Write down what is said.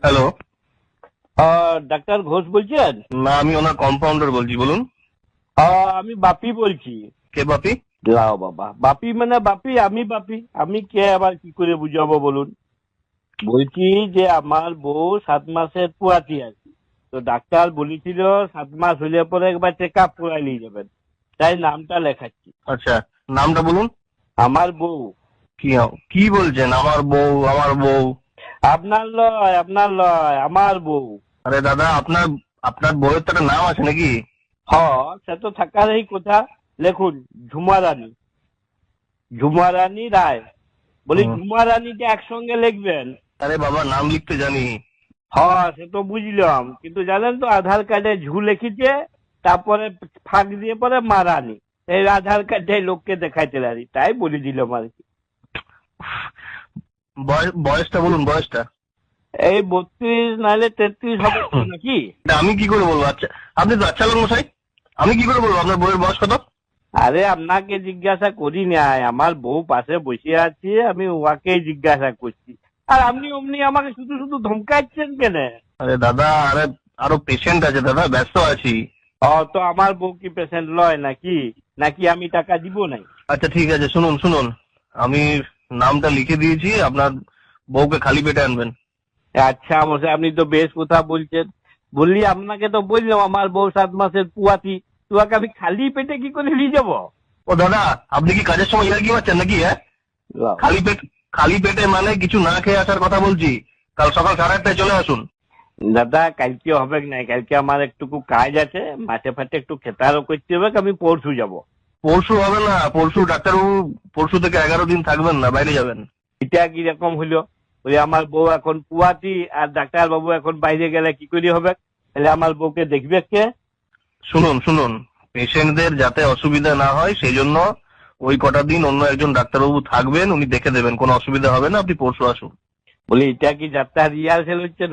Hello. Doctor Ghosh বলছেন? না, আমি ওনার কম্পাউন্ডার বলছি, বলুন। আমি বাপি বলছি। কে বাপি? লাও বাবা, বাপি মানে বাপি, আমি বাপি, আমি কে আবার কি করে বুঝাবো বলুন। বলছি যে আমার বউ 7 মাসের পুয়াতি আছে, তো ডাক্তার বলেছিল 7 মাস হলে পরে একবার চেক আপ করাই নিয়ে যাবেন, তাই নামটা লেখাচ্ছি। আচ্ছা, নামটা বলুন। আমার বউ। কি কি বলছেন? আমার বউ, আমার বউ? আপনার লয়, আপনার লয়, আমার বউ। আরে দাদা, আপনার আপনার বউয়ের তো একটা নাম আছে নাকি? সে তো থাকারই কথা। লেখুন, ঝুমা রানী, ঝুমা রানী রায়। বলি হুম। ঝুমা রানীটা একসঙ্গে লিখবেন। আরে বাবা, নাম লিখতে জানি। সে তো বুঝলাম, কিন্তু জানেন তো আধার কার্ডে ঝু লিখিছে, তারপরে ফাঁক দিয়ে পরে মারানি। এই আধার কার্ডে লোককে দেখাইতে পারি, তাই বলে দিলাম আর কি। বয়সটা বলুন, বয়সটা। এই 32 নাহলে 33 হবে তো নাকি? তা আমি কি করে বলবো? আচ্ছা, আপনি তো আচ্ছা লোক মশাই, আমি কি করে বলবো আপনার বউয়ের বয়স কত? আরে আপনাকে জিজ্ঞাসা করি নাই, আমার বউ পাশে বসে আছে, আমি ওয়াকেই জিজ্ঞাসা করছি। আর আপনি অমনি আমাকে শুধু শুধু ধমকাচ্ছেন কেন? আরে দাদা, আরে আরো পেশেন্ট আছে দাদা, ব্যস্ত আছি। তো আমার বউ কি পেশেন্ট লয় নাকি? নাকি আমি টাকা দিব নাই? আচ্ছা ঠিক আছে, শুনুন শুনুন, আমি নামটা লিখে দিয়েছি, আপনার বউকে খালি পেটে আনবেন। আচ্ছা মশাই, আপনি তো বেশ কথা বলছেন। বললি আপনাকে তো বললাম আমার বউ 7 মাসের পুয়াতি, তোমাকে আমি খালি পেটে কি করে নিয়ে যাবো? ও দাদা, আপনি কি কাজের সময় ইয়ার্কি মারছেন নাকি? হ্যাঁ, খালি পেট, খালি পেটে মানে কিছু না খেয়ে আসার কথা বলছি। কাল সকাল 8:30টায় চলে আসুন। দাদা কালকে হবে না, কালকে আমার একটুকু কাজ আছে, মাঠে ফাটে একটু খেতারও করতে হবে, আমি পরশু যাব। পরশু হবে না, পরশু ডাক্তারবাবু, পরশু থেকে 11 দিন থাকবেন না, বাইরে যাবেন। এটা কি রকম হইলো? ওই আমার বউ এখন পুয়াতি আর ডাক্তার বাবু এখন বাইরে গেলে কি করে হবে? তাহলে আমার বউকে দেখবে কে? শুনুন শুনুন, পেশেন্টদের যাতে অসুবিধা না হয় সেই জন্য ওই কটা দিন অন্য একজন ডাক্তারবাবু থাকবেন, উনি দেখে দেবেন, কোনো অসুবিধা হবে না, আপনি পরশু আসুন। বলি এটা কি যাত্রা রিহার্সেল হচ্ছে?